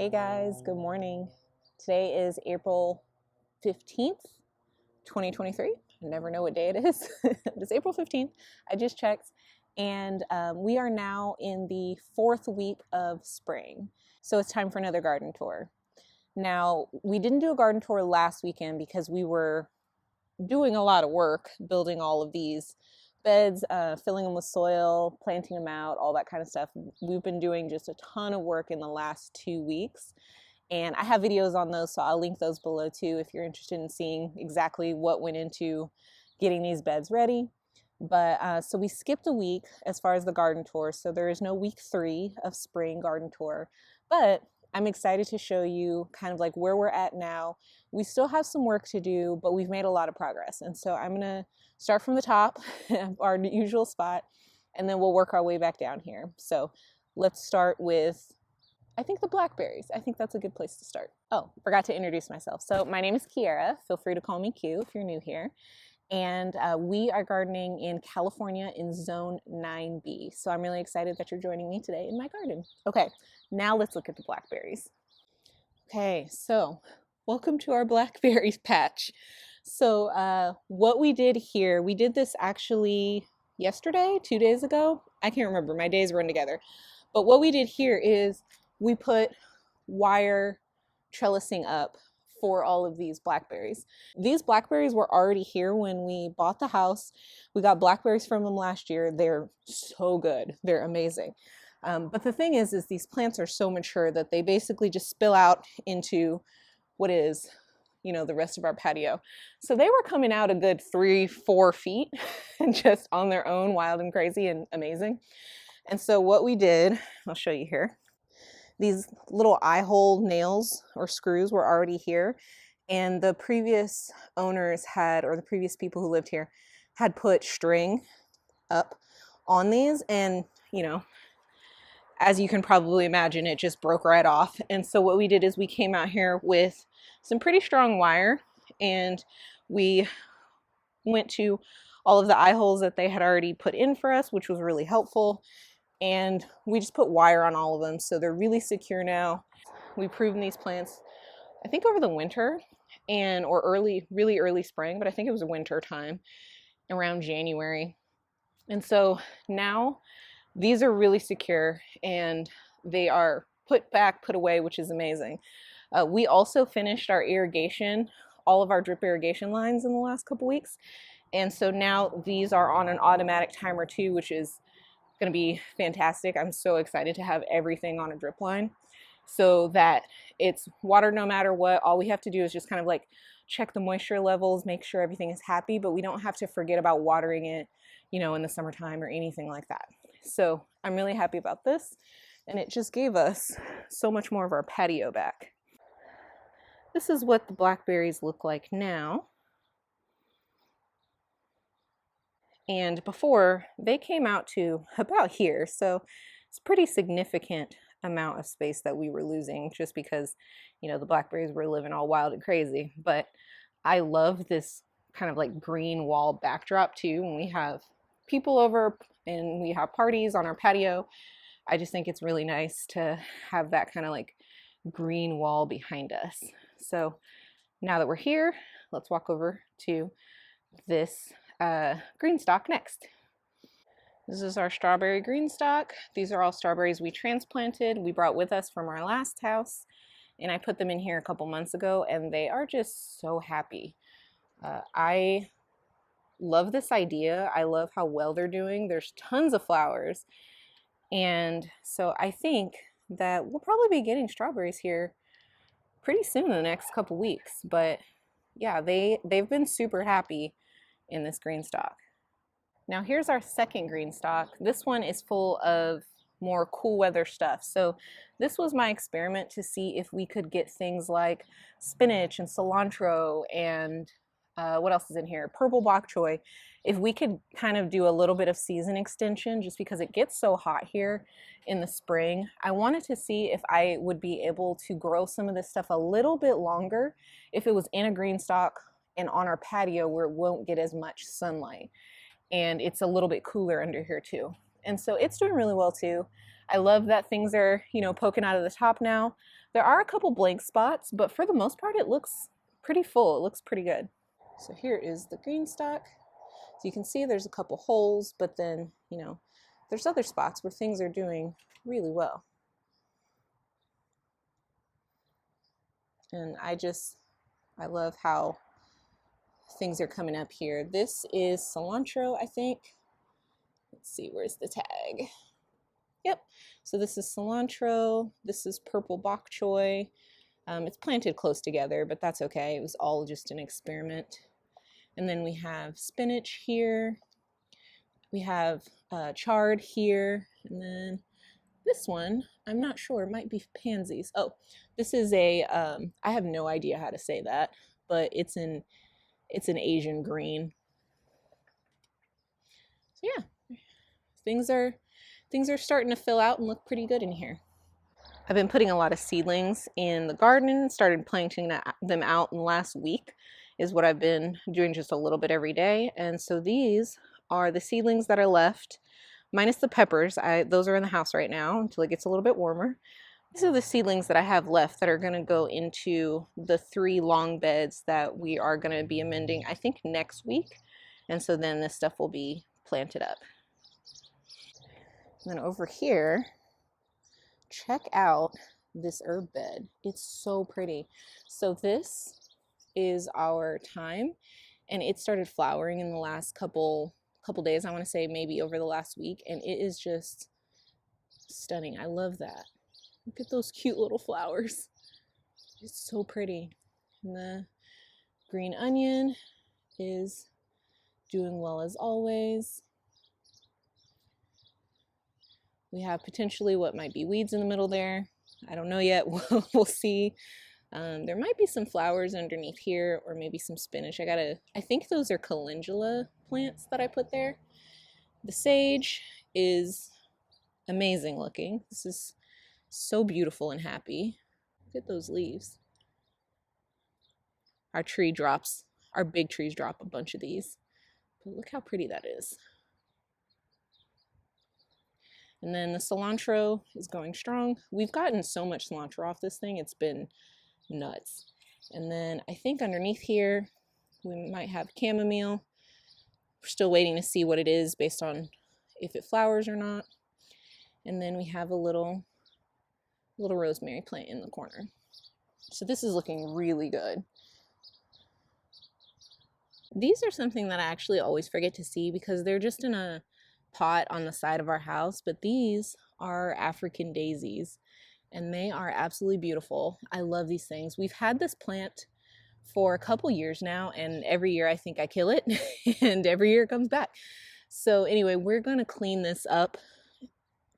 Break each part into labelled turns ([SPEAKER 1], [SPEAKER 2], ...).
[SPEAKER 1] Hey guys, good morning. Today is April 15th, 2023. I never know what day it is, but it's April 15th. I just checked, and we are now in the 4th week of spring. So it's time for another garden tour. Now, we didn't do a garden tour last weekend because we were doing a lot of work building all of these beds, filling them with soil, planting them out, all that kind of stuff. We've been doing just a ton of work in the last 2 weeks, and I have videos on those, so I'll link those below too if you're interested in seeing exactly what went into getting these beds ready. But so we skipped a week as far as the garden tour, so there is no week 3 of spring garden tour, but I'm excited to show you kind of like where we're at now. We still have some work to do, but we've made a lot of progress. And so I'm gonna start from the top, our usual spot, and then we'll work our way back down here. So let's start with, I think, the blackberries. I think that's a good place to start. Oh, forgot to introduce myself. So my name is Kiara. Feel free to call me Q if you're new here. And we are gardening in California in Zone 9B. So I'm really excited that you're joining me today in my garden. Okay, now let's look at the blackberries. Okay, so welcome to our blackberry patch. So what we did here, we did this actually yesterday, 2 days ago. I can't remember, my days run together. But what we did here is we put wire trellising up for all of these blackberries. These blackberries were already here when we bought the house. We got blackberries from them last year. They're so good. They're amazing. But the thing is these plants are so mature that they basically just spill out into what is, you know, the rest of our patio. So they were coming out a good 3-4 feet and just on their own, wild and crazy and amazing. And so what we did, I'll show you here. These little eye hole nails or screws were already here, and the previous owners had, or the previous people who lived here had put string up on these, and you know, as you can probably imagine, it just broke right off. And so what we did is we came out here with some pretty strong wire, and we went to all of the eye holes that they had already put in for us, which was really helpful. And we just put wire on all of them, so they're really secure now. We pruned these plants, I think over the winter or really early spring, but I think it was a winter time around January. And so now these are really secure and they are put back, put away, which is amazing. We also finished our irrigation, all of our drip irrigation lines in the last couple weeks. And so now these are on an automatic timer too, which is going to be fantastic. I'm so excited to have everything on a drip line so that it's watered no matter what. All we have to do is just kind of like check the moisture levels, make sure everything is happy, but we don't have to forget about watering it, you know, in the summertime or anything like that. So I'm really happy about this, and it just gave us so much more of our patio back. This is what the blackberries look like now. And before, they came out to about here, so it's a pretty significant amount of space that we were losing just because, you know, the blackberries were living all wild and crazy. But I love this kind of like green wall backdrop too when we have people over and we have parties on our patio. I just think it's really nice to have that kind of like green wall behind us. So now that we're here, let's walk over to this green stalk next. This is our strawberry green stalk. These are all strawberries we transplanted, we brought with us from our last house, and I put them in here a couple months ago, and they are just so happy. I love this idea. I love how well they're doing. There's tons of flowers, and so I think that we'll probably be getting strawberries here pretty soon in the next couple weeks. But yeah, they've been super happy in this green stalk. Now here's our second green stalk. This one is full of more cool weather stuff. So this was my experiment to see if we could get things like spinach and cilantro and what else is in here? Purple bok choy. If we could kind of do a little bit of season extension, just because it gets so hot here in the spring, I wanted to see if I would be able to grow some of this stuff a little bit longer if it was in a green stalk and on our patio where it won't get as much sunlight. And it's a little bit cooler under here too. And so it's doing really well too. I love that things are, you know, poking out of the top now. There are a couple blank spots, but for the most part, it looks pretty full. It looks pretty good. So here is the green stalk. So you can see there's a couple holes, but then, you know, there's other spots where things are doing really well. And I love how things are coming up here. This is cilantro, I think. Let's see, where's the tag? Yep, so this is cilantro, this is purple bok choy. It's planted close together, but that's okay. It was all just an experiment. And then we have spinach here. We have chard here. And then this one, I'm not sure, it might be pansies. Oh, this is a, I have no idea how to say that, but it's an Asian green. So yeah, things are starting to fill out and look pretty good in here. I've been putting a lot of seedlings in the garden, started planting them out in the last week is what I've been doing, just a little bit every day. And so these are the seedlings that are left, minus the peppers. Those are in the house right now until it gets a little bit warmer. These are the seedlings that I have left that are going to go into the 3 long beds that we are going to be amending, I think, next week. And so then this stuff will be planted up. And then over here, check out this herb bed. It's so pretty. So this is our thyme, and it started flowering in the last couple days. I want to say maybe over the last week, and it is just stunning. I love that. Look at those cute little flowers. It's so pretty. And the green onion is doing well as always. We have potentially what might be weeds in the middle there. I don't know yet. We'll see. There might be some flowers underneath here, or maybe some spinach. I think those are calendula plants that I put there. The sage is amazing looking. This is so beautiful and happy. Look at those leaves. Our big trees drop a bunch of these. But look how pretty that is. And then the cilantro is going strong. We've gotten so much cilantro off this thing, it's been nuts. And then I think underneath here, we might have chamomile. We're still waiting to see what it is based on if it flowers or not. And then we have a little rosemary plant in the corner. So this is looking really good. These are something that I actually always forget to see because they're just in a pot on the side of our house, but these are African daisies and they are absolutely beautiful. I love these things. We've had this plant for a couple years now, and every year I think I kill it and every year it comes back. So anyway, we're going to clean this up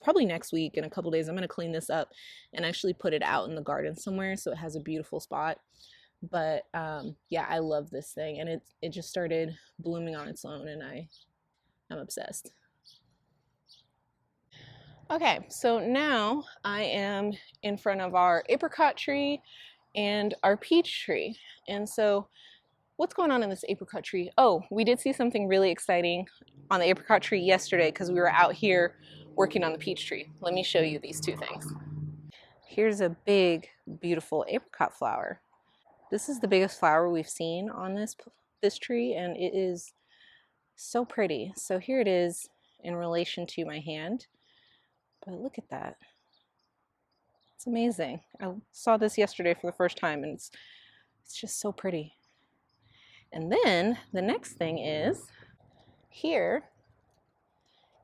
[SPEAKER 1] probably next week. In a couple days I'm going to clean this up and actually put it out in the garden somewhere so it has a beautiful spot. But yeah, I love this thing, and it just started blooming on its own, and I'm obsessed. Okay, so now I am in front of our apricot tree and our peach tree. And so what's going on in this apricot tree? Oh, we did see something really exciting on the apricot tree yesterday because we were out here working on the peach tree. Let me show you these two things. Here's a big, beautiful apricot flower. This is the biggest flower we've seen on this tree, and it is so pretty. So here it is in relation to my hand. But look at that. It's amazing. I saw this yesterday for the first time, and it's just so pretty. And then the next thing is, here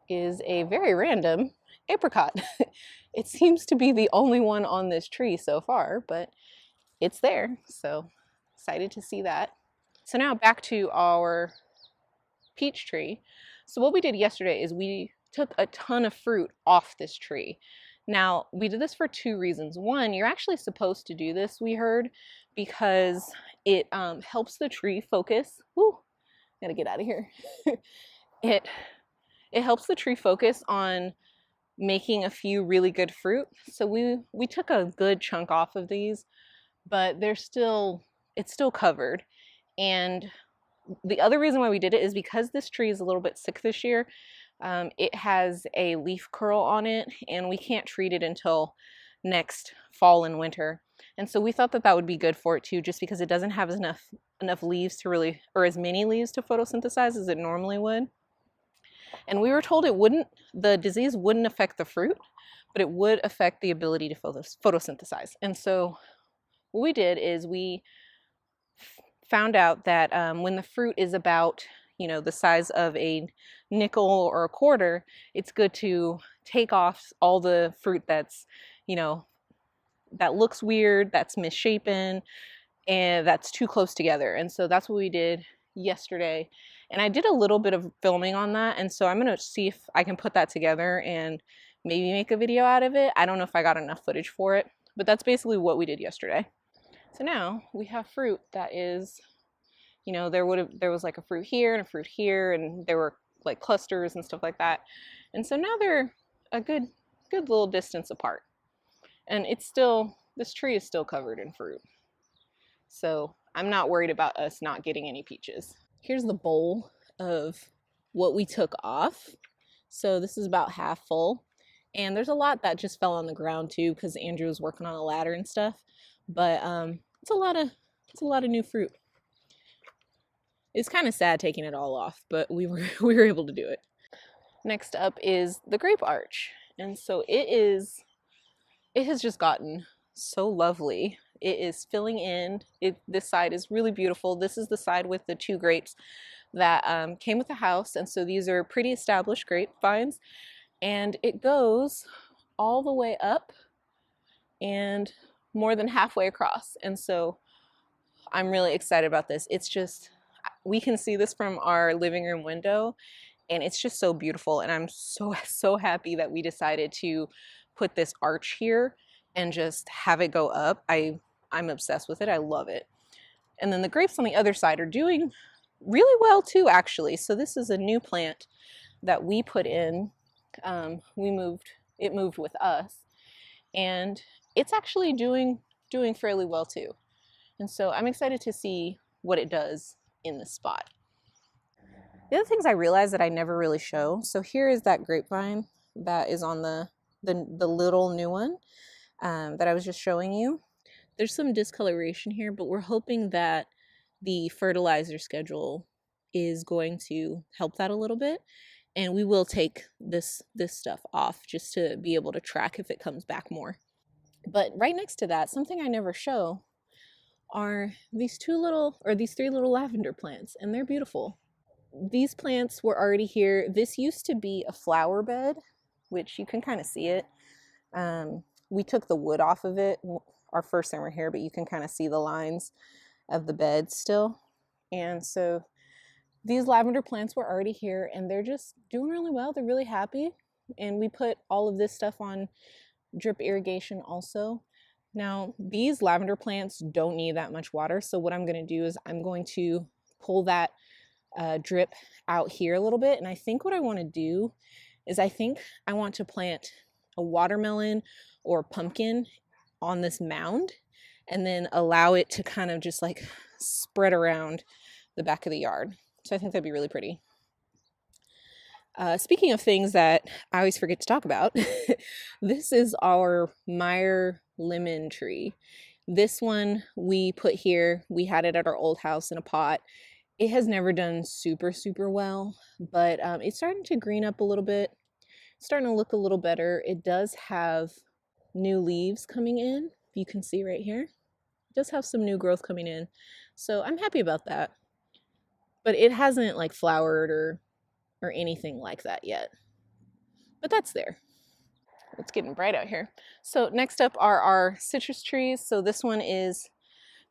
[SPEAKER 1] is a very random apricot. It seems to be the only one on this tree so far, but it's there. So excited to see that. So now back to our peach tree. So what we did yesterday is we took a ton of fruit off this tree. Now, we did this for 2 reasons. One, you're actually supposed to do this, we heard, because it helps the tree focus. Woo, gotta get out of here. It helps the tree focus on making a few really good fruit. So we took a good chunk off of these, but it's still covered. And the other reason why we did it is because this tree is a little bit sick this year. It has a leaf curl on it, and we can't treat it until next fall and winter. And so we thought that that would be good for it too, just because it doesn't have enough leaves to really, or as many leaves to photosynthesize as it normally would. And we were told the disease wouldn't affect the fruit, but it would affect the ability to photosynthesize. And so what we did is we found out that when the fruit is about, the size of a nickel or a quarter, it's good to take off all the fruit that's, that looks weird, that's misshapen, and that's too close together. And so that's what we did yesterday. And I did a little bit of filming on that, and so I'm going to see if I can put that together and maybe make a video out of it. I don't know if I got enough footage for it, but that's basically what we did yesterday. So now we have fruit that is, there was like a fruit here and a fruit here, and there were like clusters and stuff like that. And so now they're a good little distance apart. And this tree is still covered in fruit. So I'm not worried about us not getting any peaches. Here's the bowl of what we took off. So this is about half full. And there's a lot that just fell on the ground too, because Andrew was working on a ladder and stuff. But it's a lot of new fruit. It's kind of sad taking it all off, but we were able to do it. Next up is the grape arch. And so it has just gotten so lovely. It is filling in. This side is really beautiful. This is the side with the 2 grapes that came with the house. And so these are pretty established grapevines. And it goes all the way up and more than halfway across. And so I'm really excited about this. It's just, we can see this from our living room window, and it's just so beautiful. And I'm so happy that we decided to put this arch here and just have it go up. I'm obsessed with it. I love it. And then the grapes on the other side are doing really well too, actually. So this is a new plant that we put in. It moved with us, and it's actually doing fairly well too. And so I'm excited to see what it does in this spot. The other things I realized that I never really show. So here is that grapevine that is on the little new one that I was just showing you. There's some discoloration here, but we're hoping that the fertilizer schedule is going to help that a little bit. And we will take this stuff off just to be able to track if it comes back more. But right next to that, something I never show are these 3 little lavender plants, and they're beautiful. These plants were already here. This used to be a flower bed, which you can kind of see it. We took the wood off of it our first time we're here, but you can kind of see the lines of the bed still. And so these lavender plants were already here, and they're just doing really well. They're really happy. And we put all of this stuff on drip irrigation also. Now, these lavender plants don't need that much water. So what I'm going to do is I'm going to pull that drip out here a little bit. And I think what I want to do is I want to plant a watermelon or pumpkin on this mound, and then allow it to kind of just like spread around the back of the yard. So I think that'd be really pretty. Speaking of things that I always forget to talk about, this is our Meyer lemon tree. This one we put here. We had it at our old house in a pot. It has never done super well, but it's starting to green up a little bit. It's starting to look a little better. It does have new leaves coming in. You can see right here. It does have some new growth coming in. So I'm happy about that. But it hasn't like flowered or anything like that yet. But that's there. It's getting bright out here. So next up are our citrus trees. So this one is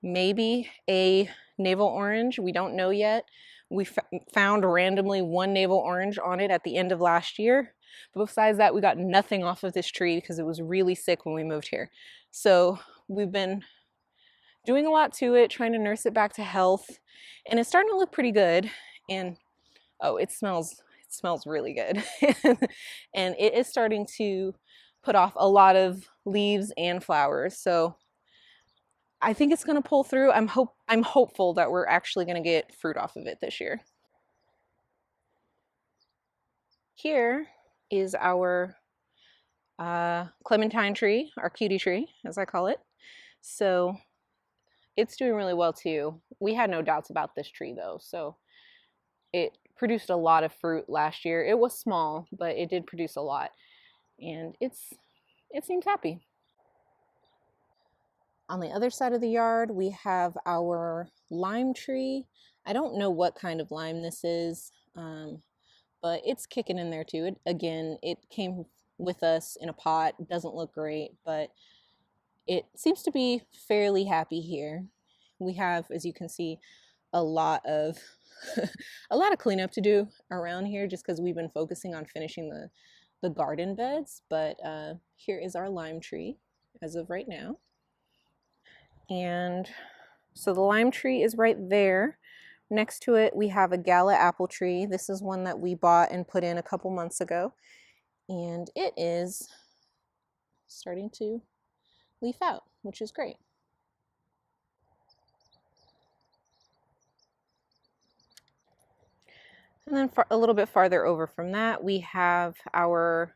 [SPEAKER 1] maybe a navel orange. We don't know yet. We found randomly one navel orange on it at the end of last year. But besides that, we got nothing off of this tree because it was really sick when we moved here. So we've been doing a lot to it, trying to nurse it back to health. And it's starting to look pretty good. And oh, it smells really good. And it is starting to put off a lot of leaves and flowers. So I think it's going to pull through. I'm hopeful that we're actually going to get fruit off of it this year. Here is our clementine tree, our cutie tree, as I call it. So it's doing really well too. We had no doubts about this tree though, so it produced a lot of fruit last year. It was small, but it did produce a lot, and it seems happy. On the other side of the yard, we have our lime tree. I don't know what kind of lime this is, but it's kicking in there too. It came with us in a pot. It doesn't look great, but it seems to be fairly happy here. We have, as you can see, a lot of a lot of cleanup to do around here just because we've been focusing on finishing the garden beds. But here is our lime tree as of right now. And so the lime tree is right there. Next to it, we have a gala apple tree. This is one that we bought and put in a couple months ago. And it is starting to leaf out, which is great. And then a little bit farther over from that, we have our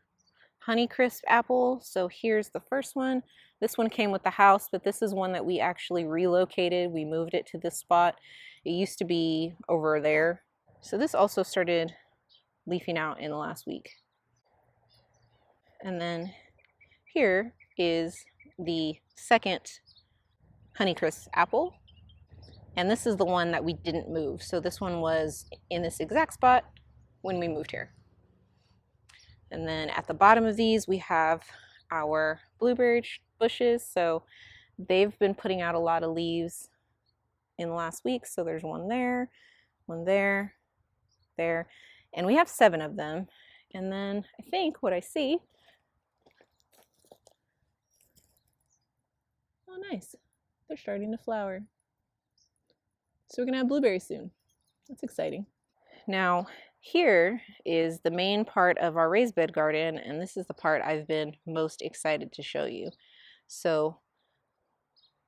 [SPEAKER 1] Honeycrisp apple. So here's the first one. This one came with the house, but this is one that we actually relocated. We moved it to this spot. It used to be over there. So this also started leafing out in the last week. And then here is the second Honeycrisp apple. And this is the one that we didn't move. So this one was in this exact spot when we moved here. And then at the bottom of these, we have our blueberry bushes. So they've been putting out a lot of leaves in the last week. So there's one there, there. And we have 7 of them. And then I think what I see, oh nice, they're starting to flower. So we're gonna have blueberries soon. That's exciting. Now, here is the main part of our raised bed garden, and this is the part I've been most excited to show you. So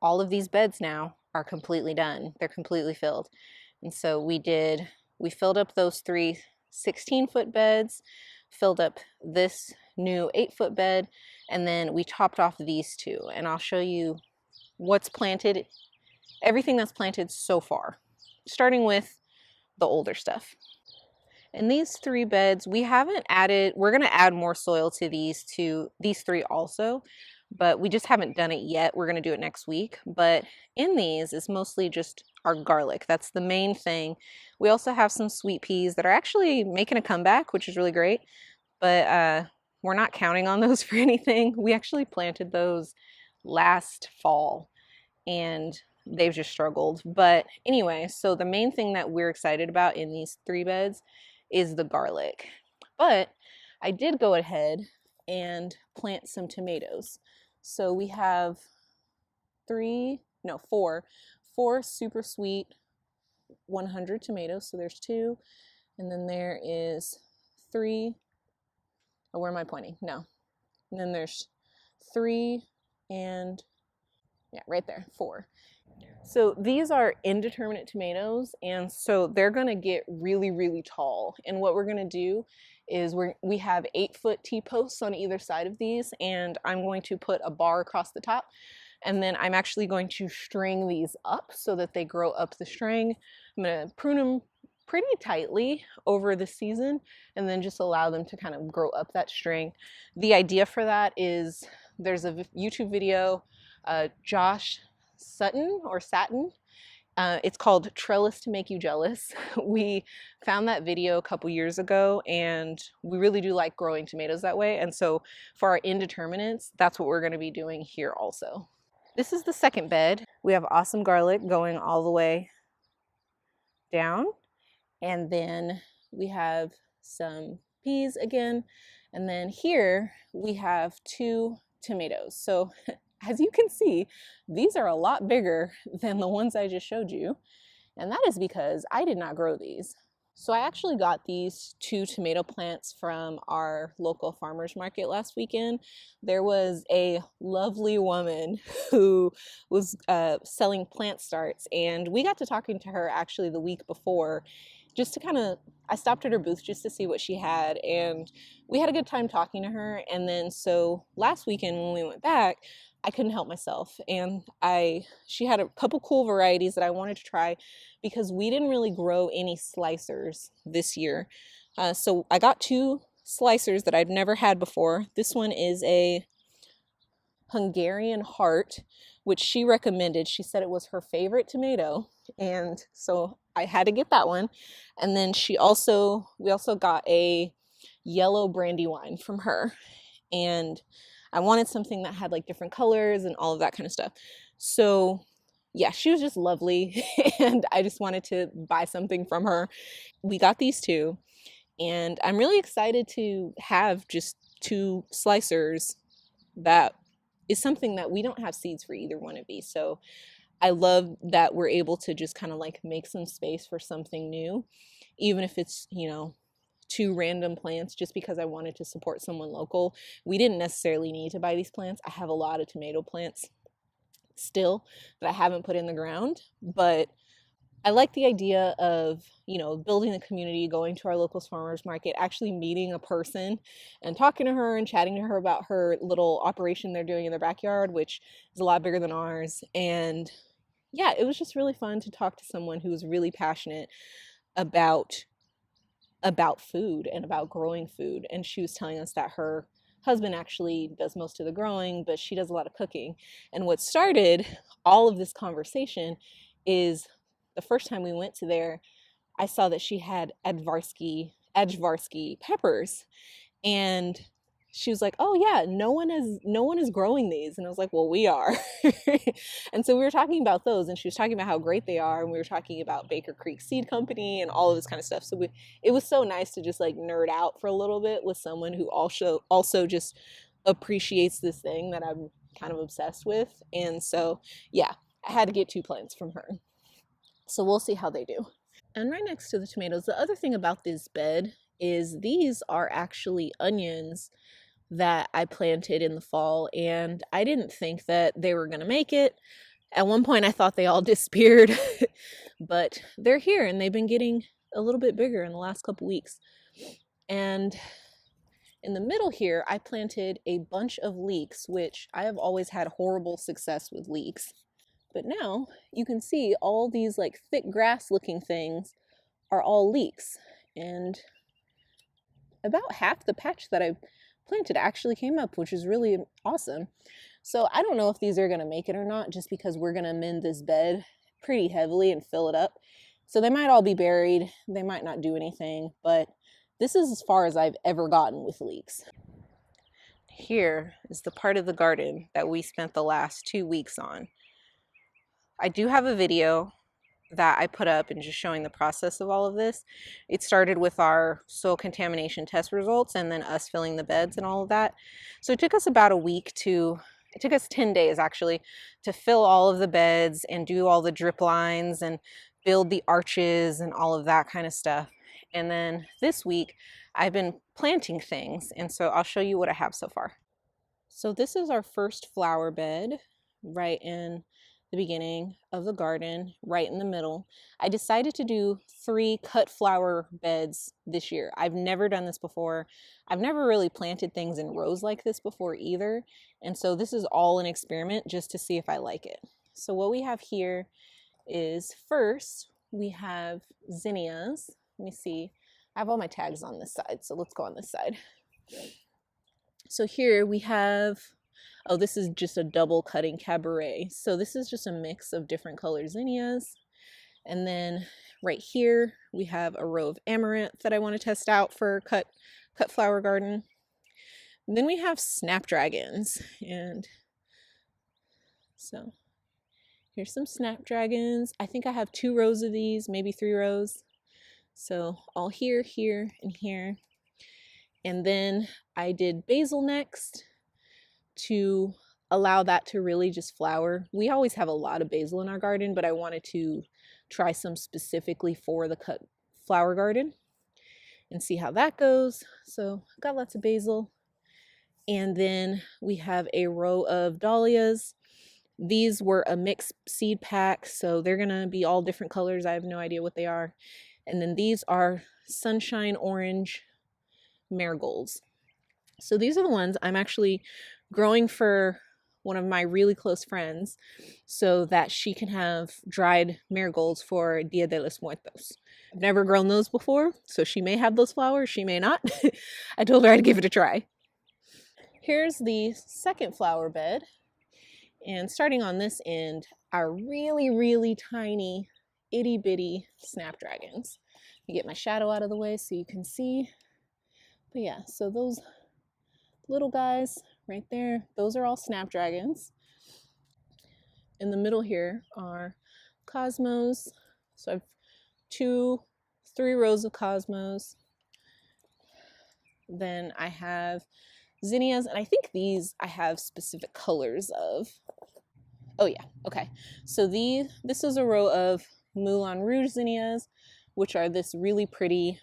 [SPEAKER 1] all of these beds now are completely done. They're completely filled. And so we filled up those 3 16-foot beds, filled up this new 8-foot bed, and then we topped off these 2. And I'll show you what's planted, everything that's planted so far, starting with the older stuff. And these 3 beds, we haven't added, we're gonna add more soil to these 3 also, but we just haven't done it yet. We're gonna do it next week. But in these is mostly just our garlic. That's the main thing. We also have some sweet peas that are actually making a comeback, which is really great, but we're not counting on those for anything. We actually planted those last fall and they've just struggled. But anyway, so the main thing that we're excited about in these 3 beds is the garlic. But I did go ahead and plant some tomatoes. So we have 4 super sweet 100 tomatoes. So there's 2, and then there is 3. Oh, where am I pointing? No. And then there's 3 and yeah, right there, 4. So these are indeterminate tomatoes, and so they're gonna get really, really tall. And what we're gonna do is we have 8-foot T-posts on either side of these, and I'm going to put a bar across the top, and then I'm actually going to string these up so that they grow up the string. I'm gonna prune them pretty tightly over the season and then just allow them to kind of grow up that string. The idea for that is there's a YouTube video, Josh Sutton or Satin. It's called Trellis to Make You Jealous. We found that video a couple years ago and we really do like growing tomatoes that way. And so for our indeterminates, that's what we're going to be doing here also. This is the second bed. We have awesome garlic going all the way down. And then we have some peas again. And then here we have 2 tomatoes. So as you can see, these are a lot bigger than the ones I just showed you. And that is because I did not grow these. So I actually got these 2 tomato plants from our local farmers market last weekend. There was a lovely woman who was selling plant starts, and we got to talking to her actually the week before. just to kind of, I stopped at her booth just to see what she had, and we had a good time talking to her. And then so last weekend when we went back, I couldn't help myself, and she had a couple cool varieties that I wanted to try because we didn't really grow any slicers this year. So I got two slicers that I'd never had before. This one is a Hungarian heart, which she recommended. She said it was her favorite tomato, and so I had to get that one. And then we also got a yellow brandy wine from her, and I wanted something that had like different colors and all of that kind of stuff. So yeah, she was just lovely and I just wanted to buy something from her. We got these two, and I'm really excited to have just two slicers. That is something that we don't have seeds for either one of these. So I love that we're able to just kind of like make some space for something new, even if it's, you know, two random plants, just because I wanted to support someone local. We didn't necessarily need to buy these plants. I have a lot of tomato plants still that I haven't put in the ground, but I like the idea of, you know, building a community, going to our local farmers market, actually meeting a person and talking to her and chatting to her about her little operation they're doing in their backyard, which is a lot bigger than ours. And yeah, it was just really fun to talk to someone who was really passionate about food and about growing food. And she was telling us that her husband actually does most of the growing, but she does a lot of cooking. And what started all of this conversation is the first time we went to there, I saw that she had Advarsky peppers, and she was like, "Oh yeah, no one is growing these." And I was like, "Well, we are." And so we were talking about those, and she was talking about how great they are, and we were talking about Baker Creek Seed Company and all of this kind of stuff. So it was so nice to just like nerd out for a little bit with someone who also just appreciates this thing that I'm kind of obsessed with. And so yeah, I had to get two plants from her. So we'll see how they do. And right next to the tomatoes, the other thing about this bed is these are actually onions that I planted in the fall, and I didn't think that they were going to make it. At one point I thought they all disappeared, but they're here and they've been getting a little bit bigger in the last couple weeks. And in the middle here, I planted a bunch of leeks, which I have always had horrible success with leeks. But now you can see all these like thick grass looking things are all leeks. And about half the patch that I planted actually came up, which is really awesome. So I don't know if these are going to make it or not, just because we're going to mend this bed pretty heavily and fill it up. So they might all be buried. They might not do anything, but this is as far as I've ever gotten with leeks. Here is the part of the garden that we spent the last 2 weeks on. I do have a video that I put up and just showing the process of all of this. It started with our soil contamination test results and then us filling the beds and all of that. So it took us about a week it took us 10 days actually to fill all of the beds and do all the drip lines and build the arches and all of that kind of stuff. And then this week I've been planting things, and so I'll show you what I have so far. So this is our first flower bed right in the beginning of the garden, right in the middle. I decided to do 3 cut flower beds this year. I've never done this before. I've never really planted things in rows like this before either. And so this is all an experiment just to see if I like it. So what we have here is, first we have zinnias. Let me see. I have all my tags on this side, so let's go on this side. So here we have, oh, this is just a double cutting cabaret. So this is just a mix of different color zinnias. And then right here, we have a row of amaranth that I want to test out for cut flower garden. And then we have snapdragons. And so here's some snapdragons. I think I have 2 rows of these, maybe 3 rows. So all here, here, and here. And then I did basil next to allow that to really just flower. We always have a lot of basil in our garden, but I wanted to try some specifically for the cut flower garden and see how that goes. So I've got lots of basil. And then we have a row of dahlias. These were a mixed seed pack, so they're gonna be all different colors. I have no idea what they are. And then these are sunshine orange marigolds. So these are the ones I'm actually growing for one of my really close friends so that she can have dried marigolds for Dia de los Muertos. I've never grown those before, so she may have those flowers, she may not. I told her I'd give it a try. Here's the second flower bed. And starting on this end are really, really tiny, itty bitty snapdragons. Let me get my shadow out of the way so you can see. But yeah, so those little guys right there, those are all snapdragons. In the middle here are cosmos. So I've three rows of cosmos. Then I have zinnias, and I think these I have specific colors of. Oh yeah, okay. So this is a row of Moulin Rouge zinnias, which are this really pretty,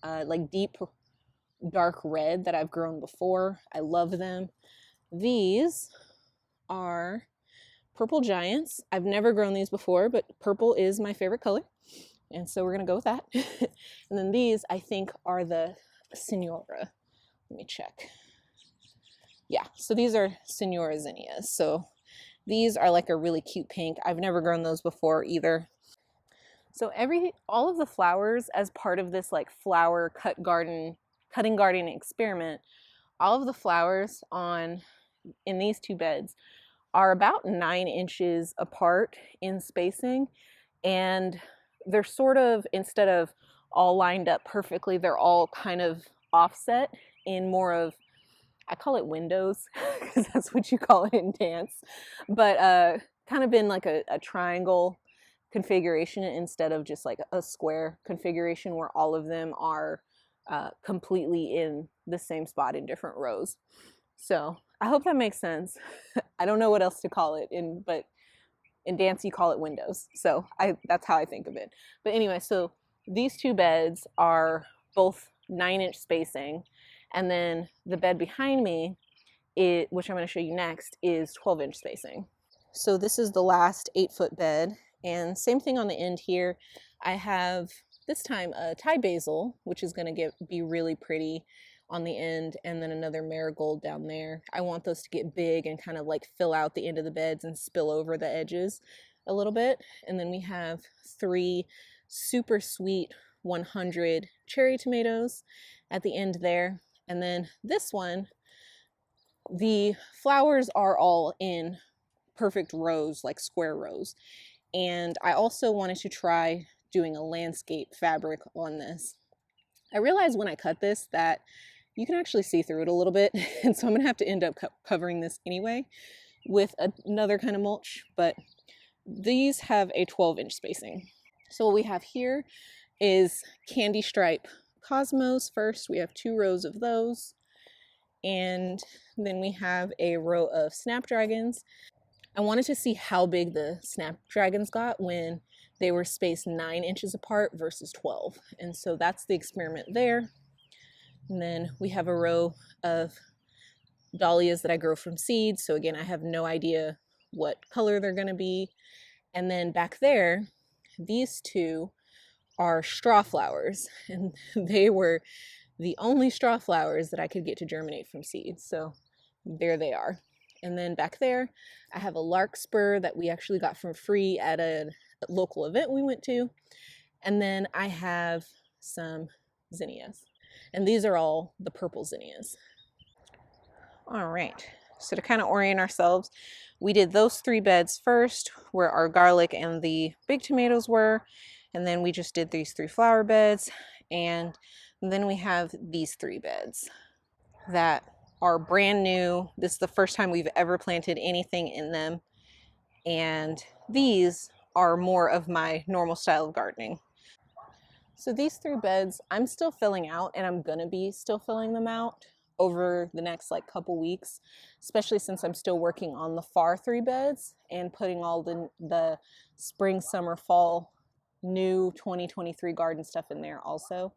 [SPEAKER 1] like deep dark red that I've grown before. I love them. These are purple giants. I've never grown these before, but purple is my favorite color. And so we're gonna go with that. And then these I think are the Senora. Let me check. Yeah, so these are Senora zinnias. So these are like a really cute pink. I've never grown those before either. So all of the flowers as part of this like flower cutting garden experiment, all of the flowers in these two beds are about 9 inches apart in spacing, and they're sort of, instead of all lined up perfectly, they're all kind of offset in more of, I call it windows because that's what you call it in dance, but kind of in like a triangle configuration instead of just like a square configuration where all of them are completely in the same spot in different rows. So I hope that makes sense. I don't know what else to call it, but in dance you call it windows. So that's how I think of it. But anyway, so these two beds are both 9-inch spacing, and then the bed behind me, which I'm going to show you next, is 12-inch spacing. So this is the last 8-foot bed, and same thing on the end here. I have this time a Thai basil, which is going to be really pretty on the end, and then another marigold down there. I want those to get big and kind of like fill out the end of the beds and spill over the edges a little bit. And then we have 3 super sweet 100 cherry tomatoes at the end there. And then this one, the flowers are all in perfect rows, like square rows. And I also wanted to try doing a landscape fabric on this. I realized when I cut this that you can actually see through it a little bit, and so I'm gonna have to end up covering this anyway with another kind of mulch, but these have a 12-inch spacing. So what we have here is candy stripe cosmos first. We have 2 rows of those, and then we have a row of snapdragons. I wanted to see how big the snapdragons got when they were spaced 9 inches apart versus 12. And so that's the experiment there. And then we have a row of dahlias that I grow from seeds. So again, I have no idea what color they're gonna be. And then back there, these 2 are straw flowers. And they were the only straw flowers that I could get to germinate from seeds. So there they are. And then back there, I have a larkspur that we actually got for free at a local event we went to. And then I have some zinnias. And these are all the purple zinnias. All right, so to kind of orient ourselves, we did those 3 beds first where our garlic and the big tomatoes were. And then we just did these 3 flower beds. And then we have these 3 beds that are brand new. This is the first time we've ever planted anything in them. And these are more of my normal style of gardening. So these 3 beds, I'm still filling out, and I'm gonna be still filling them out over the next like couple weeks, especially since I'm still working on the far 3 beds and putting all the spring, summer, fall, new 2023 garden stuff in there also.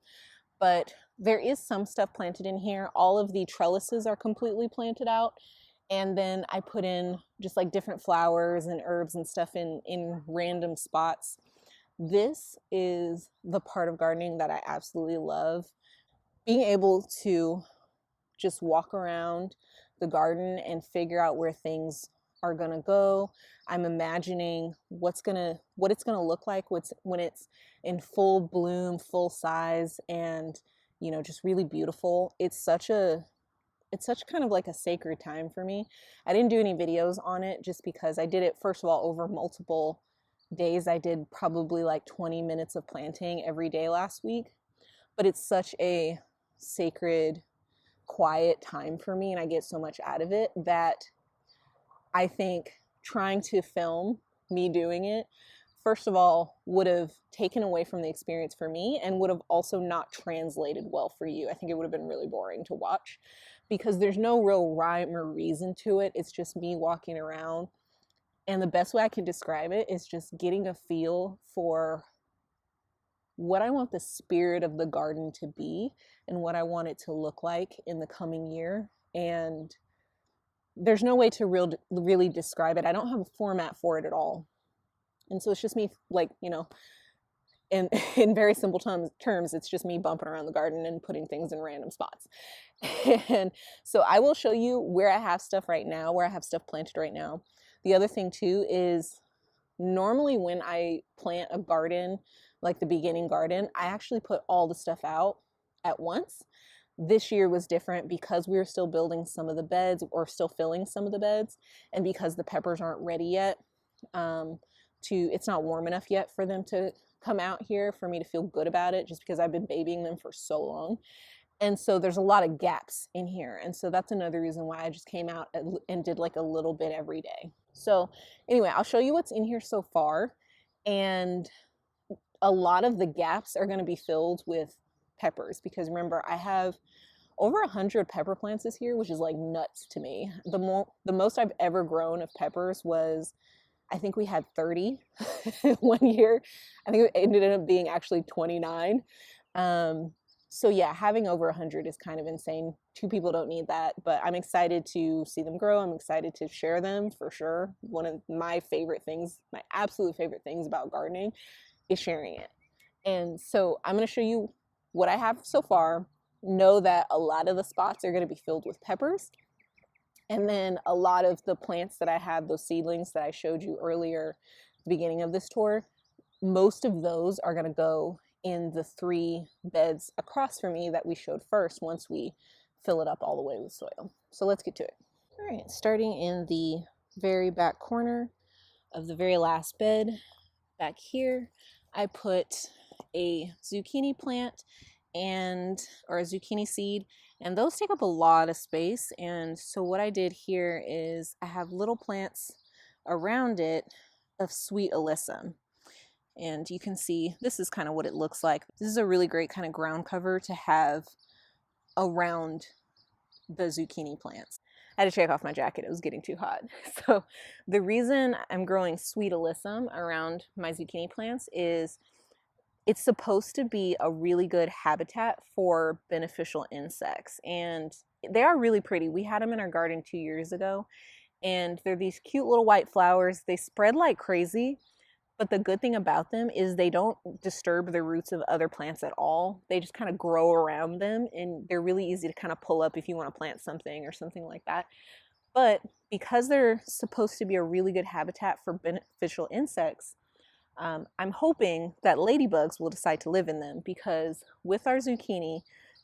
[SPEAKER 1] But there is some stuff planted in here. All of the trellises are completely planted out. And then I put in just like different flowers and herbs and stuff in random spots. This is the part of gardening that I absolutely love. Being able to just walk around the garden and figure out where things are gonna go. I'm imagining what it's gonna look like when it's in full bloom, full size, and just really beautiful. It's such kind of like a sacred time for me. I didn't do any videos on it just because I did it, first of all, over multiple days. I did probably like 20 minutes of planting every day last week, but it's such a sacred, quiet time for me, and I get so much out of it that I think trying to film me doing it, first of all, would have taken away from the experience for me and would have also not translated well for you. I think it would have been really boring to watch because there's no real rhyme or reason to it. It's just me walking around. And the best way I can describe it is just getting a feel for what I want the spirit of the garden to be and what I want it to look like in the coming year. And there's no way to really describe it. I don't have a format for it at all. And so it's just me, like, in very simple terms, it's just me bumping around the garden and putting things in random spots. And so I will show you where I have stuff right now, where I have stuff planted right now. The other thing too is normally when I plant a garden, like the beginning garden, I actually put all the stuff out at once. This year was different because we were still building some of the beds or still filling some of the beds, and because the peppers aren't ready yet, it's not warm enough yet for them to come out here for me to feel good about it, just because I've been babying them for so long. And so there's a lot of gaps in here. And so that's another reason why I just came out and did like a little bit every day. So anyway, I'll show you what's in here so far. And a lot of the gaps are going to be filled with peppers, because remember, I have over 100 pepper plants this year, which is like nuts to me. The most I've ever grown of peppers was, I think we had 30 one year. I think it ended up being actually 29. So yeah, having over 100 is kind of insane. Two people don't need that, but I'm excited to see them grow. I'm excited to share them for sure. One of my favorite things, my absolute favorite things about gardening is sharing it. And so I'm going to show you what I have so far. Know that a lot of the spots are going to be filled with peppers. And then a lot of the plants that I have, those seedlings that I showed you earlier, at the beginning of this tour, most of those are going to go in the 3 beds across from me that we showed first once we fill it up all the way with soil. So let's get to it. All right, starting in the very back corner of the very last bed, back here, I put a zucchini plant or a zucchini seed, and those take up a lot of space. And so what I did here is I have little plants around it of sweet alyssum. And you can see this is kind of what it looks like. This is a really great kind of ground cover to have around the zucchini plants. I had to take off my jacket, it was getting too hot. So the reason I'm growing sweet alyssum around my zucchini plants is it's supposed to be a really good habitat for beneficial insects, and they are really pretty. We had them in our garden 2 years ago, and they're these cute little white flowers. They spread like crazy, but the good thing about them is they don't disturb the roots of other plants at all. They just kind of grow around them, and they're really easy to kind of pull up if you want to plant something or something like that. But because they're supposed to be a really good habitat for beneficial insects, I'm hoping that ladybugs will decide to live in them, because with our zucchini,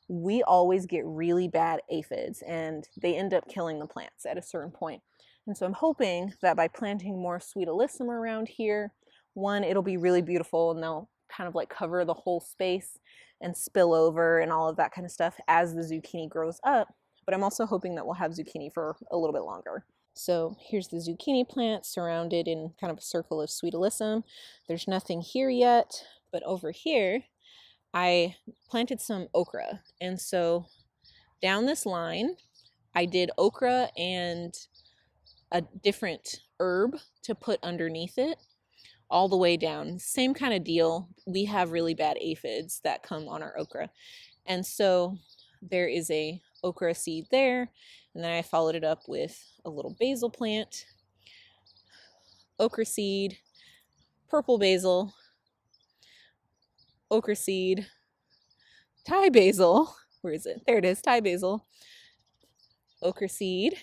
[SPEAKER 1] we always get really bad aphids and they end up killing the plants at a certain point. And so I'm hoping that by planting more sweet alyssum around here, one, it'll be really beautiful and they'll kind of like cover the whole space and spill over and all of that kind of stuff as the zucchini grows up. But I'm also hoping that we'll have zucchini for a little bit longer. So here's the zucchini plant surrounded in kind of a circle of sweet alyssum. There's nothing here yet, but over here I planted some okra. And so down this line, I did okra and a different herb to put underneath it all the way down. Same kind of deal. We have really bad aphids that come on our okra. And so there is a okra seed there. And then I followed it up with a little basil plant, okra seed, purple basil, ochre seed, Thai basil. Where is it? There it is, Thai basil, ochre seed,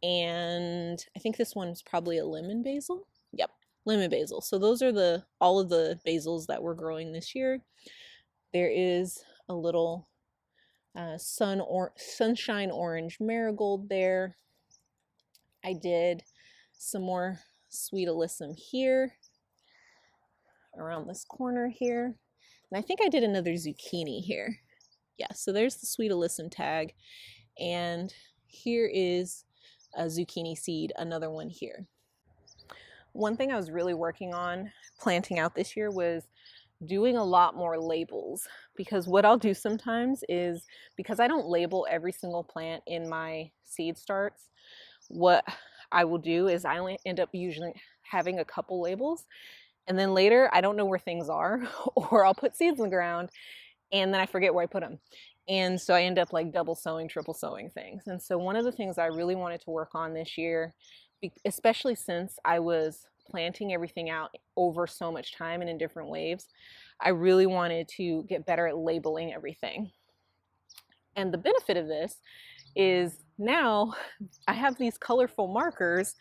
[SPEAKER 1] and I think this one's probably a lemon basil. Yep, lemon basil. So those are all of the basils that we're growing this year. There is a little sunshine orange marigold there. I did some more sweet alyssum here around this corner here. And I think I did another zucchini here. Yeah, so there's the sweet alyssum tag. And here is a zucchini seed, another one here. One thing I was really working on planting out this year was doing a lot more labels, because what I'll do sometimes is, because I don't label every single plant in my seed starts, what I will do is I only end up usually having a couple labels, and then later I don't know where things are, or I'll put seeds in the ground and then I forget where I put them. And so I end up like double sowing, triple sowing things. And so one of the things I really wanted to work on this year, especially since I was planting everything out over so much time and in different waves, I really wanted to get better at labeling everything. And the benefit of this is now I have these colorful markers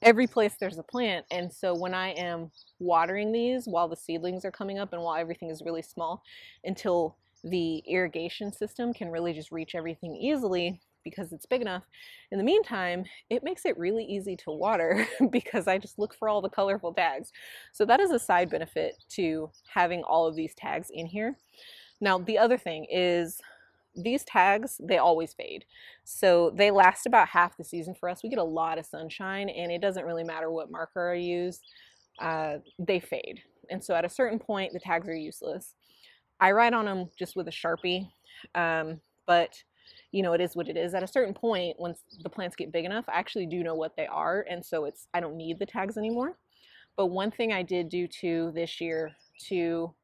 [SPEAKER 1] every place there's a plant. And so when I am watering these while the seedlings are coming up and while everything is really small, until the irrigation system can really just reach everything easily because it's big enough, in the meantime, it makes it really easy to water because I just look for all the colorful tags. So that is a side benefit to having all of these tags in here. Now, the other thing is, these tags, they always fade. So they last about half the season for us. We get a lot of sunshine and it doesn't really matter what marker I use, they fade. And so at a certain point, the tags are useless. I write on them just with a Sharpie, but you know, it is what it is. At a certain point, once the plants get big enough, I actually do know what they are. And so I don't need the tags anymore. But one thing I did do too this year to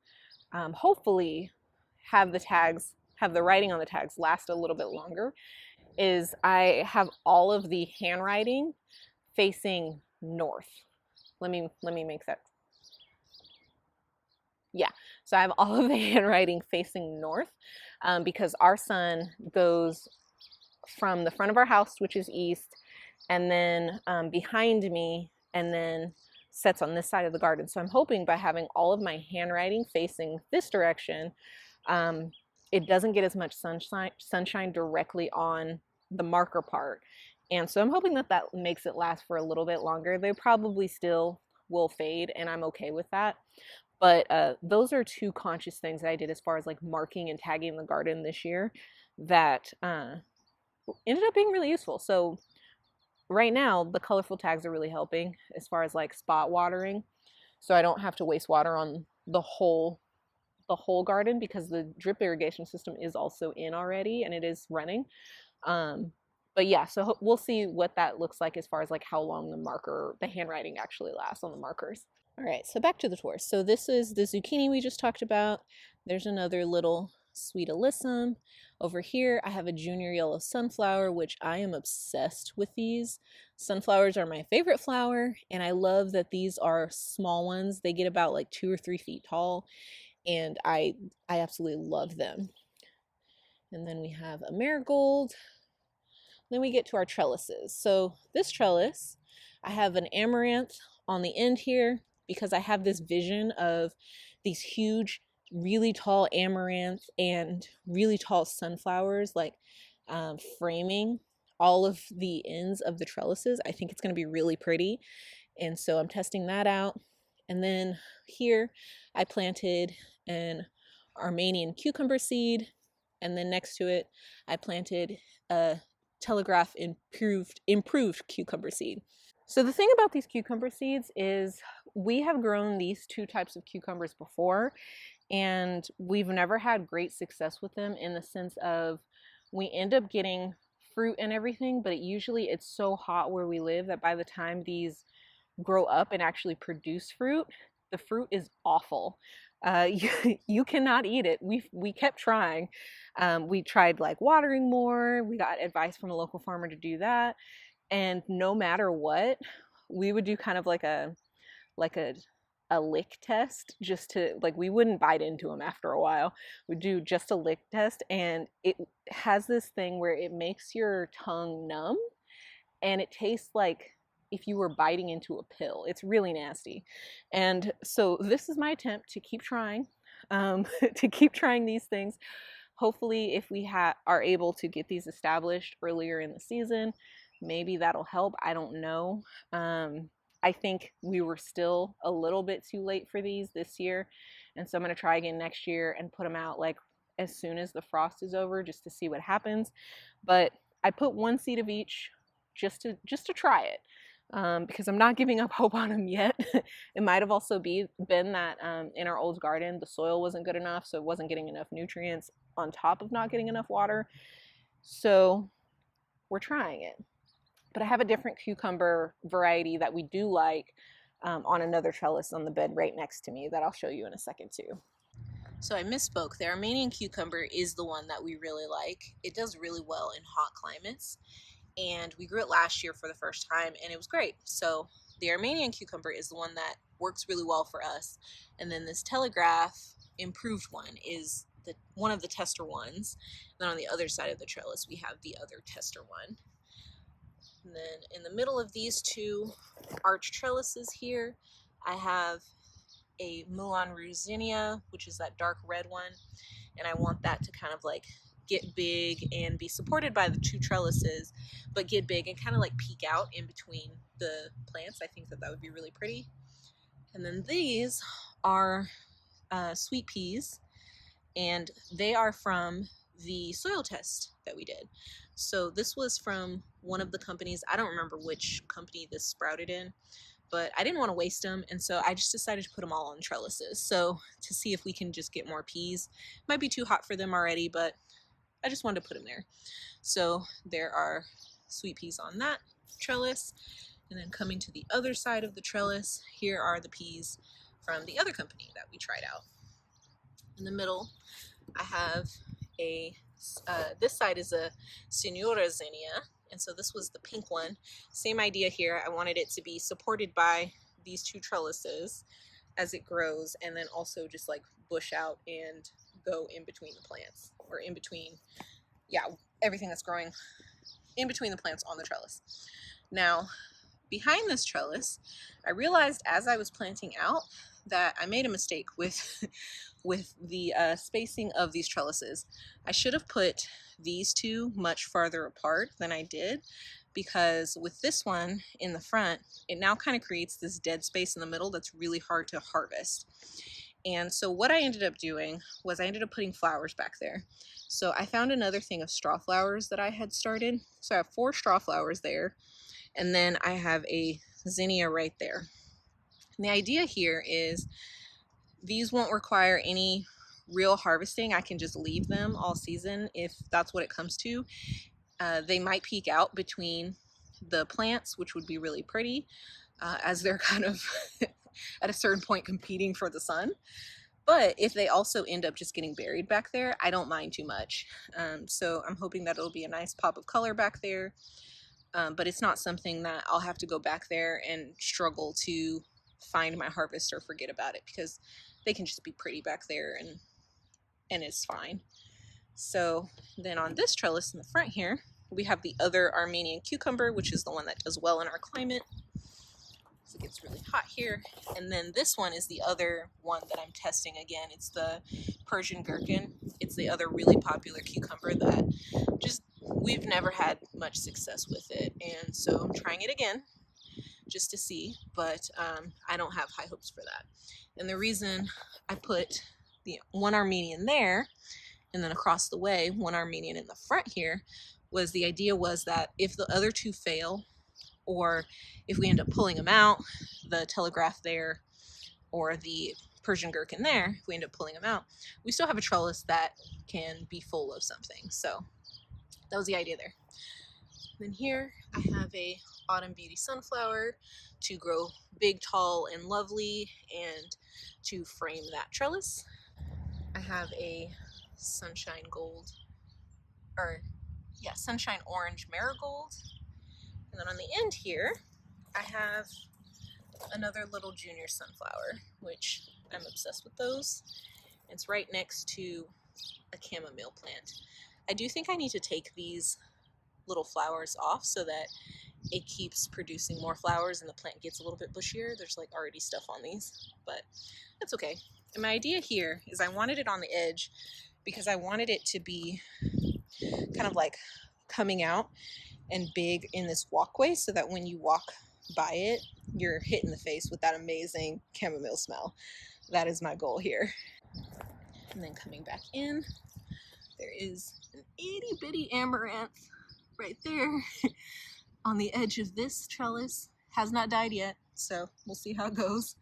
[SPEAKER 1] hopefully have the writing on the tags last a little bit longer is I have all of the handwriting facing north. Let me make that. Yeah, so I have all of the handwriting facing north because our sun goes from the front of our house, which is east, and then behind me, and then sets on this side of the garden. So I'm hoping by having all of my handwriting facing this direction, it doesn't get as much sunshine directly on the marker part. And so I'm hoping that makes it last for a little bit longer. They probably still will fade, and I'm okay with that. But those are two conscious things that I did as far as like marking and tagging the garden this year that ended up being really useful. So right now, the colorful tags are really helping as far as like spot watering. So I don't have to waste water on the whole garden because the drip irrigation system is also in already and it is running. But yeah, so we'll see what that looks like as far as like how long the handwriting actually lasts on the markers. All right, so back to the tour. So this is the zucchini we just talked about. There's another little sweet alyssum. Over here, I have a junior yellow sunflower, which I am obsessed with these. Sunflowers are my favorite flower, and I love that these are small ones. They get about like 2 or 3 feet tall, and I absolutely love them. And then we have a marigold. Then we get to our trellises. So this trellis, I have an amaranth on the end here because I have this vision of these huge, really tall amaranth and really tall sunflowers like framing all of the ends of the trellises. I think it's going to be really pretty. And so I'm testing that out. And then here I planted an Armenian cucumber seed. And then next to it, I planted a Telegraph improved cucumber seed. So the thing about these cucumber seeds is we have grown these 2 types of cucumbers before, and we've never had great success with them in the sense of we end up getting fruit and everything, but it's so hot where we live that by the time these grow up and actually produce fruit, the fruit is awful. You cannot eat it. We kept trying. We tried like watering more. We got advice from a local farmer to do that. And no matter what, we would do kind of like a a lick test just to, like, we wouldn't bite into them after a while. We'd do just a lick test, and it has this thing where it makes your tongue numb, and it tastes like if you were biting into a pill. It's really nasty. And so this is my attempt to keep trying, to keep trying these things. Hopefully, if we are able to get these established earlier in the season, maybe that'll help. I don't know. I think we were still a little bit too late for these this year, and so I'm going to try again next year and put them out like as soon as the frost is over, just to see what happens. But I put one seed of each just to try it, because I'm not giving up hope on them yet. It might have also been that in our old garden the soil wasn't good enough, so it wasn't getting enough nutrients on top of not getting enough water. So we're trying it. But I have a different cucumber variety that we do like on another trellis on the bed right next to me that I'll show you in a second too. So I misspoke. The Armenian cucumber is the one that we really like. It does really well in hot climates, and we grew it last year for the first time, and it was great. So the Armenian cucumber is the one that works really well for us, and then this Telegraph improved one is one of the tester ones. And then on the other side of the trellis we have the other tester one. And then in the middle of these two arch trellises here, I have a Mulan Rouge zinnia, which is that dark red one, and I want that to kind of like get big and be supported by the two trellises, but get big and kind of like peek out in between the plants. I think that would be really pretty. And then these are sweet peas, and they are from the soil test that we did. So this was from one of the companies. I don't remember which company this sprouted in, but I didn't want to waste them, and so I just decided to put them all on trellises. So to see if we can just get more peas. Might be too hot for them already, but I just wanted to put them there. So there are sweet peas on that trellis, and then coming to the other side of the trellis, here are the peas from the other company that we tried out. In the middle, I have this side is a Senora zinnia, and so this was the pink one. Same idea here. I wanted it to be supported by these two trellises as it grows, and then also just like bush out and go in between the plants, or in between, yeah, everything that's growing in between the plants on the trellis. Now, behind this trellis, I realized as I was planting out that I made a mistake with the spacing of these trellises. I should have put these two much farther apart than I did, because with this one in the front, it now kind of creates this dead space in the middle that's really hard to harvest. And so what I ended up doing was I ended up putting flowers back there. So I found another thing of straw flowers that I had started. So I have 4 straw flowers there, and then I have a zinnia right there. And the idea here is these won't require any real harvesting. I can just leave them all season if that's what it comes to. They might peek out between the plants, which would be really pretty, as they're kind of at a certain point competing for the sun. But if they also end up just getting buried back there, I don't mind too much. So I'm hoping that it'll be a nice pop of color back there. But it's not something that I'll have to go back there and struggle to find my harvest or forget about it, because they can just be pretty back there, and it's fine. So then on this trellis in the front here, we have the other Armenian cucumber, which is the one that does well in our climate. So it gets really hot here. And then this one is the other one that I'm testing again. It's the Persian gherkin. It's the other really popular cucumber that just we've never had much success with it. And so I'm trying it again just to see, but I don't have high hopes for that. And the reason I put the one Armenian there, and then across the way, one Armenian in the front here, was the idea was that if the other two fail, or if we end up pulling them out, the Telegraph there, or the Persian gherkin there, if we end up pulling them out, we still have a trellis that can be full of something. So that was the idea there. Then here I have a Autumn Beauty sunflower to grow big, tall, and lovely, and to frame that trellis. I have a sunshine orange marigold. And then on the end here, I have another little junior sunflower, which I'm obsessed with those. It's right next to a chamomile plant. I do think I need to take these little flowers off so that it keeps producing more flowers and the plant gets a little bit bushier. There's like already stuff on these, but that's okay. And my idea here is I wanted it on the edge because I wanted it to be kind of like coming out and big in this walkway so that when you walk by it, you're hit in the face with that amazing chamomile smell. That is my goal here. And then coming back in, there is an itty bitty amaranth right there on the edge of this trellis. Has not died yet, so we'll see how it goes.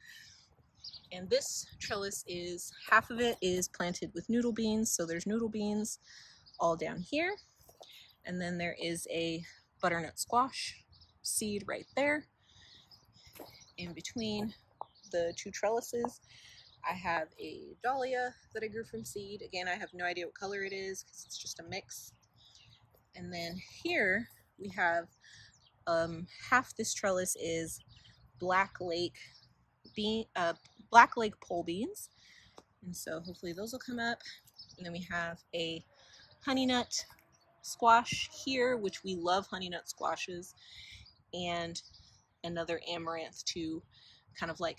[SPEAKER 1] And this trellis is, half of it is planted with noodle beans, so there's noodle beans all down here. And then there is a butternut squash seed right there. In between the two trellises, I have a dahlia that I grew from seed. Again, I have no idea what color it is because it's just a mix. And then here we have half this trellis is Black Lake pole beans, and so hopefully those will come up. And then we have a honey nut squash here, which we love honey nut squashes, and another amaranth to kind of like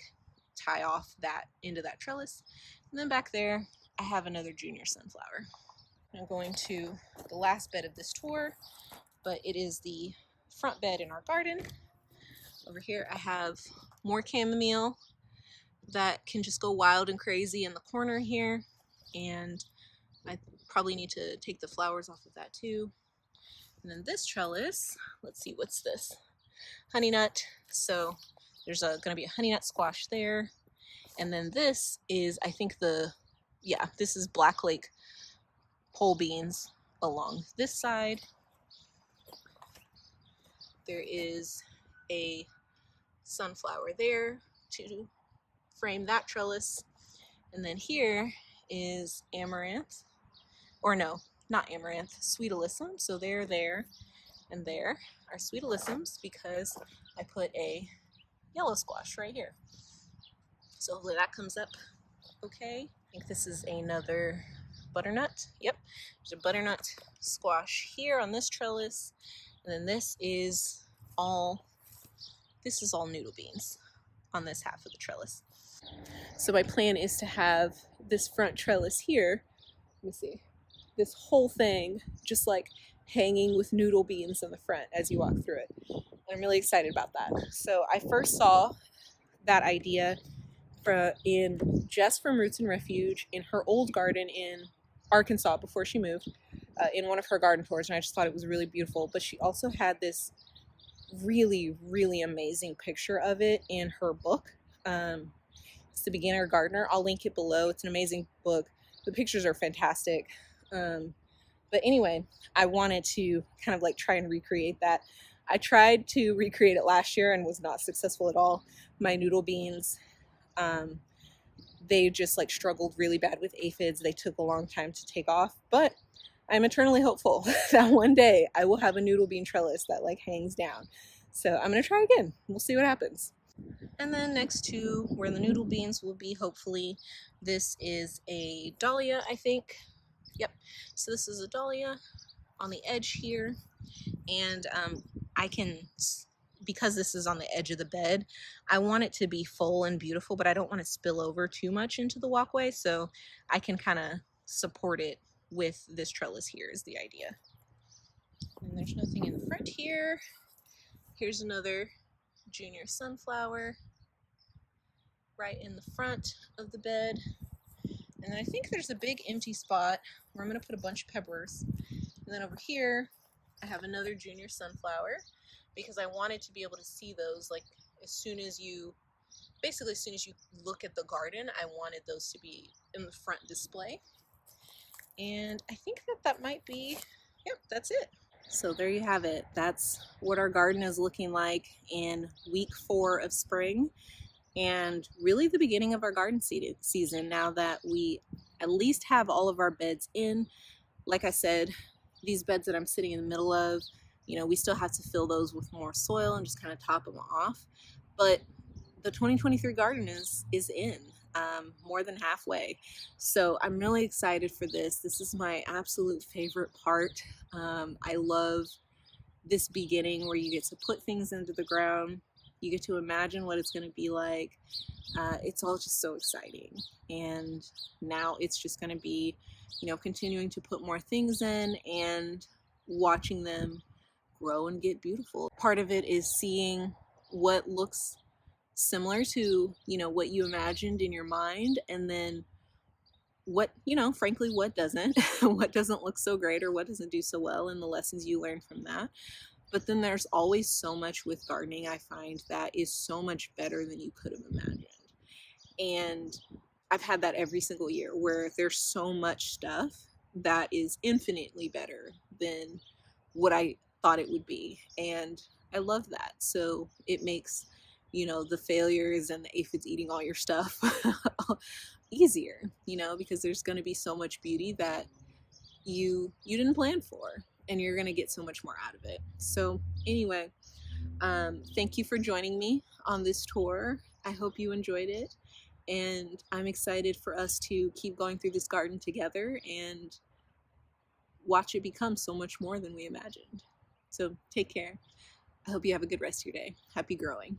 [SPEAKER 1] tie off that into that trellis. And then back there I have another junior sunflower. I'm going to the last bed of this tour, but it is the front bed in our garden. Over here I have more chamomile that can just go wild and crazy in the corner here, and I probably need to take the flowers off of that too. And then this trellis, let's see, what's this? Honey nut. So there's gonna be a honey nut squash there. And then this is, I think this is Black Lake pole beans along this side. There is a sunflower there to frame that trellis. And then here is amaranth, or no, not amaranth, sweet alyssum. So they're there, and there are sweet alyssums because I put a yellow squash right here. So hopefully that comes up okay. I think this is another butternut. Yep, there's a butternut squash here on this trellis. And then this is all noodle beans on this half of the trellis. So my plan is to have this front trellis here, let me see, this whole thing just like hanging with noodle beans in the front as you walk through it. And I'm really excited about that. So I first saw that idea in Jess from Roots and Refuge in her old garden in Arkansas before she moved, in one of her garden tours, and I just thought it was really beautiful. But she also had this really, really amazing picture of it in her book. It's The Beginner Gardener. I'll link it below. It's an amazing book. The pictures are fantastic. But anyway, I wanted to kind of like try and recreate that. I tried to recreate it last year and was not successful at all. My noodle beans, they just like struggled really bad with aphids. They took a long time to take off, but I'm eternally hopeful that one day I will have a noodle bean trellis that like hangs down. So I'm gonna try again. We'll see what happens. And then next to where the noodle beans will be, hopefully, this is a dahlia, I think. Yep, so this is a dahlia on the edge here, and I can, because this is on the edge of the bed, I want it to be full and beautiful, but I don't want to spill over too much into the walkway, so I can kind of support it with this trellis here is the idea. And there's nothing in the front here. Here's another junior sunflower right in the front of the bed. And then I think there's a big empty spot where I'm going to put a bunch of peppers. And then over here, I have another junior sunflower because I wanted to be able to see those like as soon as you look at the garden, I wanted those to be in the front display. And I think that might be, yep, that's it. So there you have it. That's what our garden is looking like in week 4 of spring, and really the beginning of our garden season now that we at least have all of our beds in. Like I said, these beds that I'm sitting in the middle of, we still have to fill those with more soil and just kind of top them off. But the 2023 garden is in, more than halfway. So I'm really excited for this. This is my absolute favorite part. I love this beginning where you get to put things into the ground. You get to imagine what it's going to be like. It's all just so exciting. And now it's just going to be, continuing to put more things in and watching them grow and get beautiful. Part of it is seeing what looks similar to, what you imagined in your mind, and then what, frankly, what doesn't, what doesn't look so great or what doesn't do so well, and the lessons you learn from that. But then there's always so much with gardening, I find, that is so much better than you could have imagined. And I've had that every single year, where there's so much stuff that is infinitely better than what I thought it would be. And I love that. So it makes, the failures and the aphids eating all your stuff easier, because there's going to be so much beauty that you didn't plan for, and you're going to get so much more out of it. So anyway, thank you for joining me on this tour. I hope you enjoyed it, and I'm excited for us to keep going through this garden together and watch it become so much more than we imagined. So take care. I hope you have a good rest of your day. Happy growing.